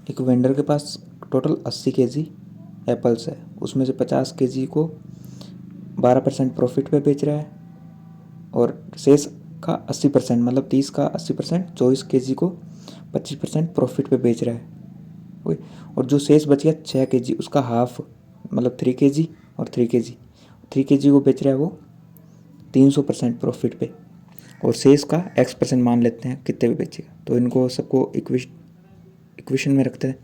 एक वेंडर के पास total 80 KG apples है, उसमें से 50 केजी को 12% प्रॉफिट पे बेच रहा है और शेष का 80% मतलब 30 का 80% 24 केजी को 25% प्रॉफिट पे बेच रहा है। ओके, और जो शेष बच गया 6 केजी उसका हाफ मतलब 3 केजी और 3 केजी को बेच रहा है वो 300% प्रॉफिट पे, और शेष का X% मान लेते हैं कितने भी बेचेगा। तो इनको सबको इक्वेशन में रखते हैं।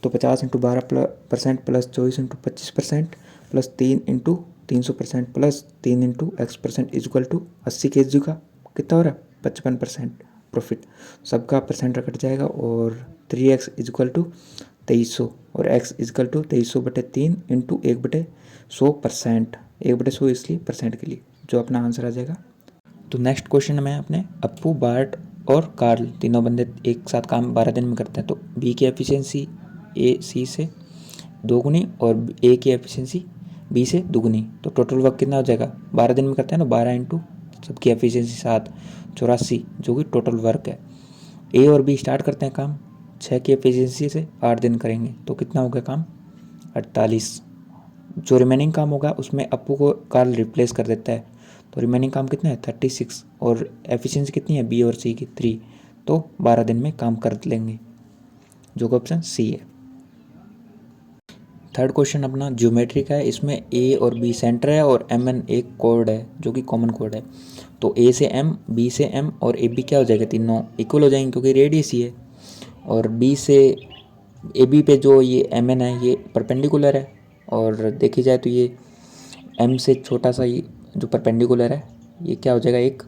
तो 50 × 12% plus 24 × 25% plus 3 × 300% plus 3 × X% = 80 KG का कितना हो रहा है 55% प्रॉफिट, सबका परसेंट कट जाएगा और 3x = 2300 और x = 2300/3 × 1/100%, 1/100 इसलिए परसेंट के लिए, जो अपना आंसर आ जाएगा। तो नेक्स्ट क्वेश्चन में अपने अप्पू, बार्ट और कार्ल तीनों बंदे एक साथ काम 12 दिन में करते हैं। तो बी की एफिशिएंसी ए सी से दोगुनी और ए की एफिशिएंसी बी से दुगुनी, तो टोटल वर्क कितना हो जाएगा 12 दिन में करते हैं ना, 12 × सबकी एफिशिएंसी 7 84 जो कि टोटल वर्क है। ए और बी स्टार्ट करते हैं काम 6 की एफिशिएंसी से 8 दिन करेंगे, तो कितना हो गया काम 48। जो रिमेनिंग काम होगा उसमें अप्पू को कार्ल रिप्लेस कर देता है, तो रिमेनिंग काम कितना है 36 और एफिशिएंसी कितनी है बी और सी की 3, तो 12 दिन में काम कर लेंगे, जो कि ऑप्शन सी है। थर्ड क्वेश्चन अपना ज्योमेट्री का है, इसमें ए और बी सेंटर है और एम एन एक कोड है जो कि कॉमन कोड है। तो ए से एम, बी से एम और ए बी क्या हो जाएगा, तीनों इक्वल हो जाएंगे क्योंकि रेडियस ही है। और बी से ए बी पे जो ये एम एन है ये परपेंडिकुलर है, और देखी जाए तो ये एम से छोटा सा ये जो परपेंडिकुलर है ये क्या हो जाएगा एक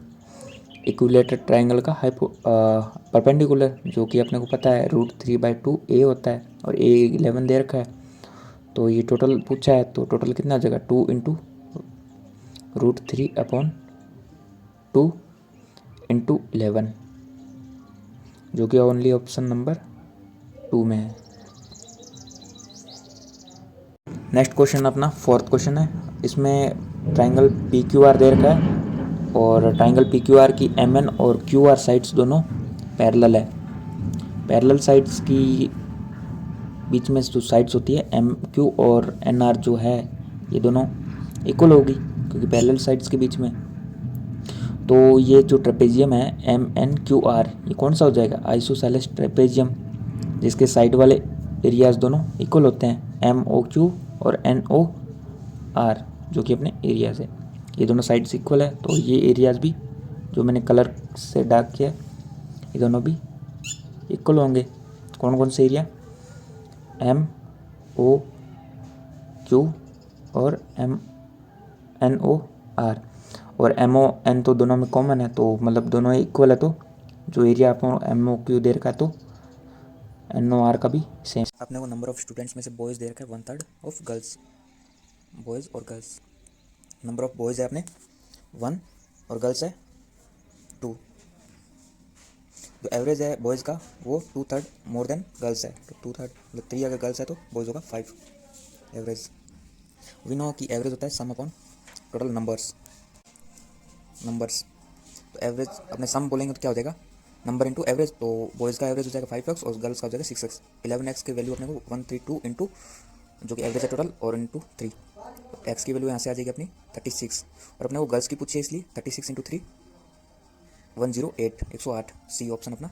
इक्विलेटरल ट्रायंगल का परपेंडिकुलर, जो कि अपने को पता है √3/2 ए होता है और ए 11 दे रखा है। तो ये टोटल पूछा है तो टोटल कितना हो जाएगा 2 × √3/2 × 11, जो कि ओनली ऑप्शन नंबर 2 में है। नेक्स्ट क्वेश्चन अपना फोर्थ क्वेश्चन है, इसमें ट्राइंगल पी क्यू आर दे रखा है और ट्राइंगल पी क्यू आर की एम एन और क्यू आर साइड्स दोनों पैरेलल है। पैरेलल साइड्स की बीच में जो साइड्स होती है एम क्यू और एन आर जो है ये दोनों इक्वल होगी क्योंकि पैरेलल साइड्स के बीच में। तो ये जो ट्रेपेजियम है एम एन क्यू आर ये कौन सा हो जाएगा आइसोसेलेस ट्रेपेजियम, जिसके साइड वाले एरियाज दोनों इक्वल होते हैं एम ओ क्यू और एन ओ आर, जो कि अपने एरियाज है। ये दोनों साइड्स इक्वल है तो ये एरियाज भी जो मैंने कलर से डार्क किया ये दोनों भी इक्वल होंगे। कौन कौन से एरिया एम ओ क्यू और एम एन ओ आर, और एम ओ एन तो दोनों में कॉमन है तो मतलब दोनों इक्वल है, तो जो एरिया आपको एम ओ क्यू दे रखा है तो एन ओ आर का भी सेम। अपने को नंबर ऑफ स्टूडेंट्स में से बॉयज़ दे रखा है 1/3 ऑफ गर्ल्स, बॉयज़ और गर्ल्स। नंबर ऑफ बॉयज़ है अपने 1 और गर्ल्स है 2। जो एवरेज है बॉयज़ का वो 2/3 मोर देन गर्ल्स है, तो 2/3 मतलब 3 अगर गर्ल्स है तो बॉयज़ होगा 5 एवरेज। वी नो कि एवरेज होता है सम अपॉन टोटल नंबर्स। तो एवरेज अपने सम बोलेंगे तो क्या हो जाएगा नंबर इंटू एवरेज, तो बॉयज़ का एवरेज हो जाएगा 5x और गर्ल्स का हो जाएगा 6x। 11x की वैल्यू अपने को 132 इंटू जो कि एवरेज है टोटल और इंटू 3, तो एक्स की वैल्यू यहाँ से आ जाएगी अपनी 36, और अपने को गर्ल्स की पूछी है इसलिए 36 इंटू 3 108 108। सी ऑप्शन अपना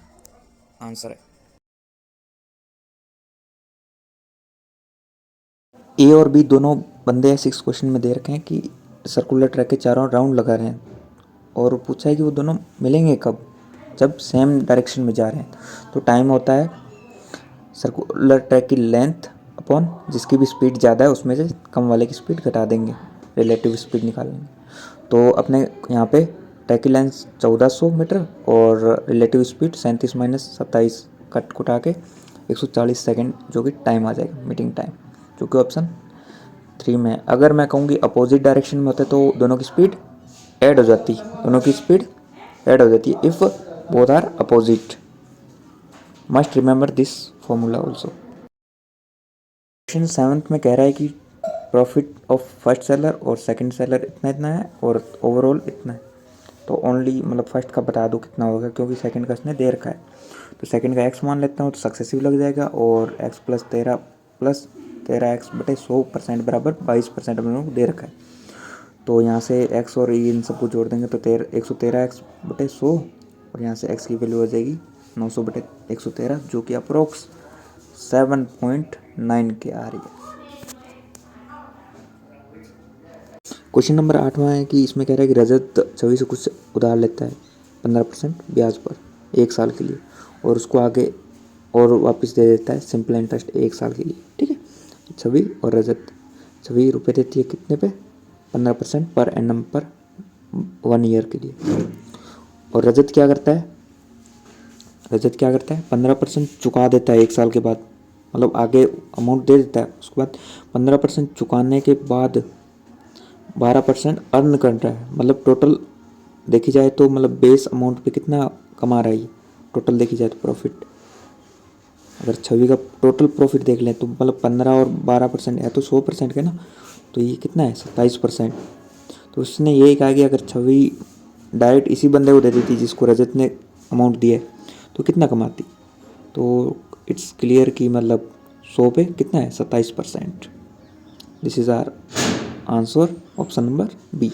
आंसर है। ए और बी दोनों बंदे 6 क्वेश्चन में दे रखे हैं कि सर्कुलर ट्रैक के चारों राउंड लगा रहे हैं, और पूछा है कि वो दोनों मिलेंगे कब, जब सेम डायरेक्शन में जा रहे हैं। तो टाइम होता है सर्कुलर ट्रैक की लेंथ अपॉन जिसकी भी स्पीड ज़्यादा है उसमें से कम वाले की स्पीड घटा देंगे, रिलेटिव स्पीड निकालेंगे। तो अपने यहाँ पे ट्रैक की लेंथ 1400 मीटर और रिलेटिव स्पीड 37 - 27 कट कुटा के 140 सेकेंड जो कि टाइम आ जाएगा मीटिंग टाइम, जो कि ऑप्शन 3 में। अगर मैं कहूँ कि अपोजिट डायरेक्शन में होते तो दोनों की स्पीड ऐड हो जाती, if both are opposite. Must remember this formula also. Question 7th में कह रहा है कि प्रॉफिट ऑफ फर्स्ट सेलर और सेकंड सेलर इतना इतना है और ओवरऑल इतना है। तो ओनली मतलब फर्स्ट का बता दो कितना होगा, क्योंकि सेकंड का इसने दे रखा है। तो सेकंड का x मान लेता हूँ तो सक्सेसिव लग जाएगा, और x प्लस 13x/100% बराबर 22% हम लोग दे रखा है। तो यहाँ से x और इन सबको जोड़ देंगे तो 113x/100, और यहाँ से x की वैल्यू हो जाएगी 900/113, जो कि अप्रोक्स 7.9 के आ रही है। क्वेश्चन नंबर 8वां है कि इसमें कह रहा है कि रजत छवि से कुछ उधार लेता है 15% ब्याज पर 1 साल के लिए, और उसको आगे और वापस दे देता है सिंपल इंटरेस्ट 1 साल के लिए। ठीक है, छवि और रजत। छवि रुपए देती है कितने पे? 15% पर एनम पर 1 ईयर के लिए। और रजत क्या करता है? 15% चुका देता है 1 साल के बाद, मतलब आगे अमाउंट दे देता है, उसके बाद 15% चुकाने के बाद 12% अर्न कर रहा है। मतलब टोटल देखी जाए तो मतलब बेस अमाउंट पे कितना कमा रहा है ये, टोटल देखी जाए तो प्रॉफिट। अगर छवि का टोटल प्रॉफिट देख लें तो मतलब 15 और 12% है तो 100% के ना, तो ये कितना है 27%। तो उसने यही कहा कि अगर छवि डायरेक्ट इसी बंदे को दे देती जिसको रजत ने अमाउंट दिया है तो कितना कमाती। तो इट्स क्लियर कि मतलब 100 पे कितना है 27%। This is our answer, option number B.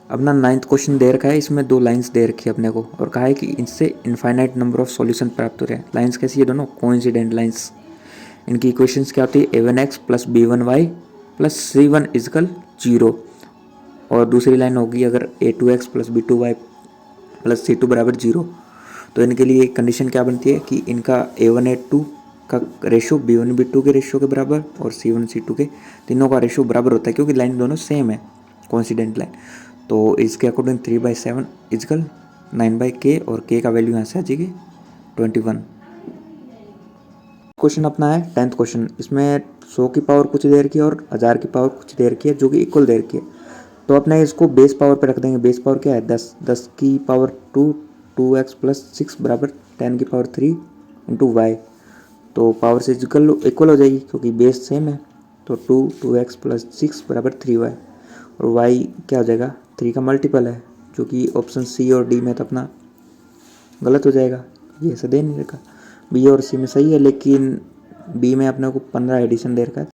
अपना 9th क्वेश्चन दे रखा है, इसमें 2 लाइंस दे रखी है अपने को, और कहा है कि इनसे इनफाइनाइट नंबर ऑफ सॉल्यूशन प्राप्त हो रहे हैं। लाइंस कैसी है दोनों? Coincident lines. इनकी इक्वेशंस क्या होती है? a1x plus b1y plus c1 is equal 0, और दूसरी लाइन होगी अगर a2x plus b2y plus c2 बराबर 0। तो इनके लिए कंडीशन क्या बनती है कि इनका a1 a2 का रेशो b1 b2 के रेशो के बराबर और c1 c2 के तीनों का रेशो बराबर होता है, क्योंकि लाइन दोनों सेम है, कोइंसिडेंट लाइन। तो इसके अकॉर्डिंग 3/7 इजकल 9/k, और k का वैल्यू यहाँ से आ जाएगी 21। क्वेश्चन अपना है 10th क्वेश्चन। इसमें 100 की पावर कुछ देर की और 1000 की पावर कुछ देर की है, जो कि इक्वल देर की है। तो अपने इसको बेस पावर पे रख देंगे। बेस पावर क्या है? 10, 10 की पावर 2, 2x प्लस 6 बराबर 10 की पावर 3 इंटू वाई। तो पावर से इक्वल हो जाएगी क्योंकि बेस सेम है। तो 2x प्लस 6 बराबर 3y, और y क्या हो जाएगा? 3 का मल्टीपल है, जो कि ऑप्शन सी और डी में तो अपना गलत हो जाएगा, ये ऐसे दे नहीं रखा। बी और सी में सही है, लेकिन बी में अपने को 15 एडिशन दे रखा है।